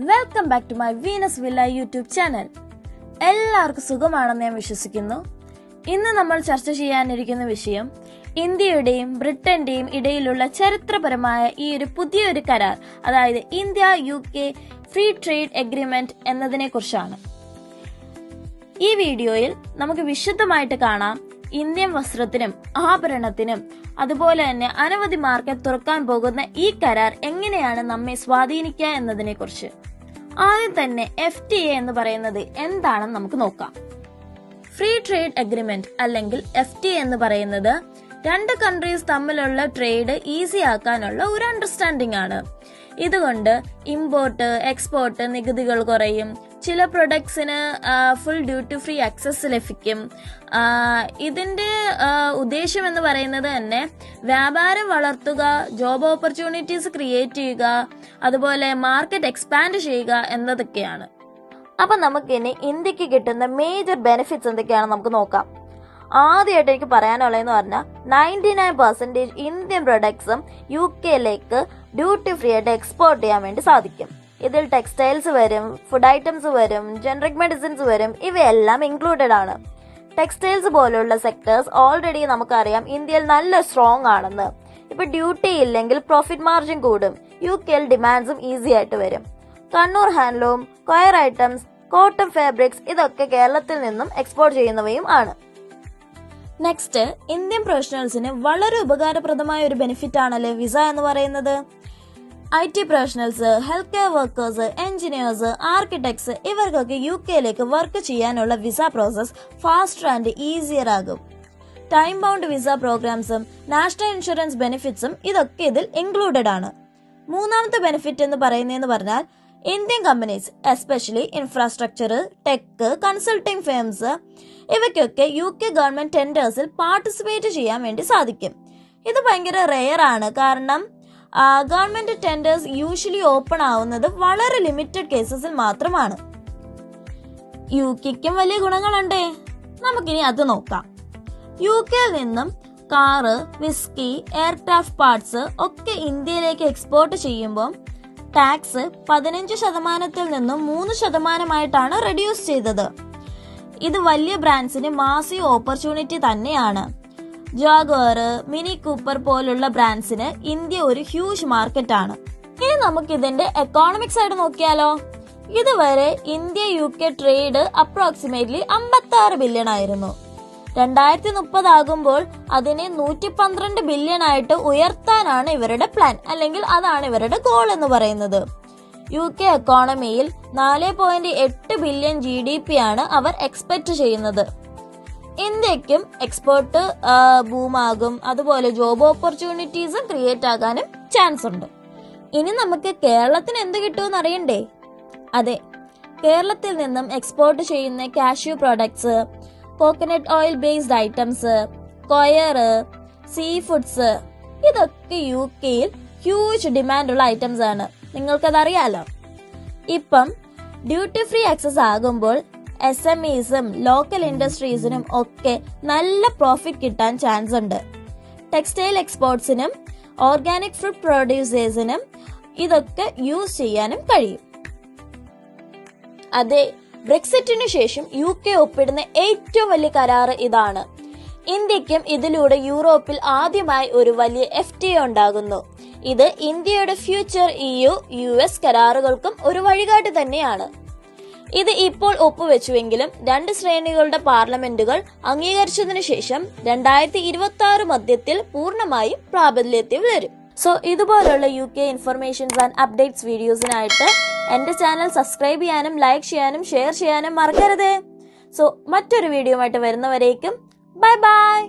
Welcome back to my Venus Villa YouTube channel. എല്ലാവർക്കും സുഖമാണെന്ന് ഞാൻ വിശ്വസിക്കുന്നു. ഇന്ന് നമ്മൾ ചർച്ച ചെയ്യാനിരിക്കുന്ന വിഷയം ഇന്ത്യയുടെയും ബ്രിട്ടന്റെയും ഇടയിലുള്ള ചരിത്രപരമായ ഈ ഒരു പുതിയൊരു കരാർ, അതായത് India UK free trade agreement എന്നതിനെ കുറിച്ചാണ്. ഈ വീഡിയോയിൽ നമുക്ക് വിശദമായിട്ട് കാണാം ഇന്ത്യൻ വസ്ത്രത്തിനും ആഭരണത്തിനും അതുപോലെ തന്നെ അനവധി മാർക്കറ്റ് തുറക്കാൻ പോകുന്ന ഈ കരാർ എങ്ങനെയാണ് നമ്മെ സ്വാധീനിക്കുക എന്നതിനെ കുറിച്ച്. ആദ്യം തന്നെ FTA എന്ന് പറയുന്നത് എന്താണെന്ന് നമുക്ക് നോക്കാം. ഫ്രീ ട്രേഡ് എഗ്രിമെന്റ് അല്ലെങ്കിൽ FTA എന്ന് പറയുന്നത് രണ്ട് കൺട്രീസ് തമ്മിലുള്ള ട്രേഡ് ഈസി ആക്കാനുള്ള ഒരു അണ്ടർസ്റ്റാൻഡിംഗ് ആണ്. ഇതുകൊണ്ട് ഇമ്പോർട്ട് എക്സ്പോർട്ട് നികുതികൾ കുറയും, ചില പ്രൊഡക്ട്സിന് ഫുൾ ഡ്യൂട്ടി ഫ്രീ ആക്സസ് ലഭിക്കും. ഇതിന്റെ ഉദ്ദേശം എന്ന് പറയുന്നത് തന്നെ വ്യാപാരം വളർത്തുക, ജോബ് ഓപ്പർച്യൂണിറ്റീസ് ക്രിയേറ്റ് ചെയ്യുക, അതുപോലെ മാർക്കറ്റ് എക്സ്പാൻഡ് ചെയ്യുക എന്നതൊക്കെയാണ്. അപ്പൊ നമുക്കിനി ഇന്ത്യക്ക് കിട്ടുന്ന മേജർ ബെനിഫിറ്റ്സ് എന്തൊക്കെയാണെന്ന് നമുക്ക് നോക്കാം. ആദ്യമായിട്ട് എനിക്ക് പറയാനുള്ളതെന്ന് പറഞ്ഞാൽ 99% ഇന്ത്യൻ പ്രൊഡക്ട്സും UK ഡ്യൂട്ടി ഫ്രീ ആയിട്ട് എക്സ്പോർട്ട് ചെയ്യാൻ വേണ്ടി സാധിക്കും. ഇതിൽ ടെക്സ്റ്റൈൽസ് വരും, ഫുഡ് ഐറ്റംസ് വരും, ജനറിക് മെഡിസിൻസ് വരും, ഇവയെല്ലാം ഇൻക്ലൂഡഡ് ആണ്. ടെക്സ്റ്റൈൽസ് പോലുള്ള സെക്ടേഴ്സ് ഓൾറെഡി നമുക്കറിയാം ഇന്ത്യയിൽ നല്ല സ്ട്രോങ് ആണെന്ന്. ഇപ്പൊ ഡ്യൂട്ടി ഇല്ലെങ്കിൽ പ്രോഫിറ്റ് മാർജിൻ കൂടും, UK ഡിമാൻഡ്സും ഈസി ആയിട്ട് വരും. Kannur handloom, coir items, cotton fabrics ഇതൊക്കെ കേരളത്തിൽ നിന്നും എക്സ്പോർട്ട് ചെയ്യുന്നവയും ആണ്. നെക്സ്റ്റ്, ഇന്ത്യൻ പ്രൊഫഷണൽസിന് വളരെ ഉപകാരപ്രദമായ ഒരു ബെനിഫിറ്റ് ആണല്ലേ വിസ എന്ന് പറയുന്നത്. IT professionals, health care workers, engineers, architects ഇവർക്കൊക്കെ UK വർക്ക് ചെയ്യാനുള്ള visa process faster and easier ആകും. ടൈം ബൗണ്ട് വിസ പ്രോഗ്രാംസും നാഷണൽ ഇൻഷുറൻസ് ബെനിഫിറ്റ്സും ഇതൊക്കെ ഇതിൽ ഇൻക്ലൂഡഡ് ആണ്. മൂന്നാമത്തെ ബെനിഫിറ്റ് എന്ന് പറയുന്നതെന്ന് പറഞ്ഞാൽ Indian companies especially infrastructure, tech, consulting firms ഇവയ്ക്കൊക്കെ UK ഗവൺമെന്റ് ടെൻഡേഴ്സിൽ പാർട്ടിസിപ്പേറ്റ് ചെയ്യാൻ വേണ്ടി സാധിക്കും. ഇത് ഭയങ്കര റെയർ ആണ്, കാരണം ഗവൺമെന്റ് ടെൻഡേഴ്സ് യൂഷ്വലി ഓപ്പൺ ആവുന്നത് വളരെ ലിമിറ്റഡ് കേസസിൽ മാത്രമാണ്. UKക്കും വലിയ ഗുണങ്ങളുണ്ടേ, നമുക്കിനി അത് നോക്കാം. UK നിന്നും കാറ്, വിസ്കി, എയർക്രാഫ്റ്റ് പാർട്സ് ഒക്കെ ഇന്ത്യയിലേക്ക് എക്സ്പോർട്ട് ചെയ്യുമ്പോൾ ടാക്സ് 15% നിന്നും 3% റെഡ്യൂസ് ചെയ്തത്. ഇത് വലിയ ബ്രാൻഡ്സിന് മാസീവ് ഓപ്പർച്യൂണിറ്റി തന്നെയാണ്. ജാഗ്വർ, മിനി കൂപ്പർ പോലുള്ള ബ്രാൻഡ്സിന് ഇന്ത്യ ഒരു ഹ്യൂജ് മാർക്കറ്റ് ആണ്. ഇനി നമുക്ക് ഇതിന്റെ എക്കോണമിക് സൈഡ് നോക്കിയാലോ. ഇതുവരെ India UK trade approximately 56 billion ആയിരുന്നു. 2030 ആകുമ്പോൾ അതിനെ 112 ബില്യൺ ആയിട്ട് ഉയർത്താനാണ് ഇവരുടെ പ്ലാൻ, അല്ലെങ്കിൽ അതാണ് ഇവരുടെ ഗോൾ എന്ന് പറയുന്നത്. UK എക്കോണമിയിൽ 4.8 ബില്യൺ GDP ആണ് അവർ എക്സ്പെക്ട് ചെയ്യുന്നത്. ഇന്ത്യക്കും എക്സ്പോർട്ട് ബൂമാകും, അതുപോലെ ജോബ് ഓപ്പർച്യൂണിറ്റീസും ക്രിയേറ്റ് ആകാനും ചാൻസ് ഉണ്ട്. ഇനി നമുക്ക് കേരളത്തിന് എന്ത് കിട്ടുമെന്ന് അറിയണ്ടേ? അതെ, കേരളത്തിൽ നിന്നും എക്സ്പോർട്ട് ചെയ്യുന്ന cashew products, coconut oil based items, coir, sea foods ഇതൊക്കെ UK ഹ്യൂജ് ഡിമാൻഡുള്ള ഐറ്റംസ് ആണ്. നിങ്ങൾക്കതറിയാലോ. ഇപ്പം ഡ്യൂട്ടി ഫ്രീ ആക്സസ് ആകുമ്പോൾ SMEസും ലോക്കൽ ഇൻഡസ്ട്രീസിനും ഒക്കെ നല്ല പ്രോഫിറ്റ് കിട്ടാൻ ചാൻസ് ഉണ്ട്. ടെക്സ്റ്റൈൽ എക്സ്പോർട്സിനും ഓർഗാനിക് ഫുഡ് പ്രൊഡ്യൂസേഴ്സിനും ഇതൊക്കെ യൂസ് ചെയ്യാനും കഴിയും. അതെ, ബ്രെക്സിറ്റിനു ശേഷം UK ഒപ്പിടുന്ന ഏറ്റവും വലിയ കരാർ ഇതാണ്. ഇന്ത്യക്കും ഇതിലൂടെ യൂറോപ്പിൽ ആദ്യമായി ഒരു വലിയ FTA ഉണ്ടാകുന്നു. ഇത് ഇന്ത്യയുടെ ഫ്യൂച്ചർ EU-US കരാറുകൾക്കും ഒരു വഴികാട്ടി തന്നെയാണ്. ഇത് ഇപ്പോൾ ഒപ്പുവെച്ചുവെങ്കിലും 2 ശ്രേണികളുടെ പാർലമെന്റുകൾ അംഗീകരിച്ചതിനു ശേഷം 2026 മധ്യത്തിൽ പൂർണ്ണമായും പ്രാബല്യത്തിൽ വരും. സോ ഇതുപോലുള്ള UK ഇൻഫർമേഷൻസ് ആൻഡ് അപ്ഡേറ്റ്സ് വീഡിയോസിനായിട്ട് എന്റെ ചാനൽ സബ്സ്ക്രൈബ് ചെയ്യാനും ലൈക്ക് ചെയ്യാനും ഷെയർ ചെയ്യാനും മറക്കരുത്. സോ മറ്റൊരു വീഡിയോ ആയിട്ട് വരുന്നവരേക്കും ബൈ ബൈ.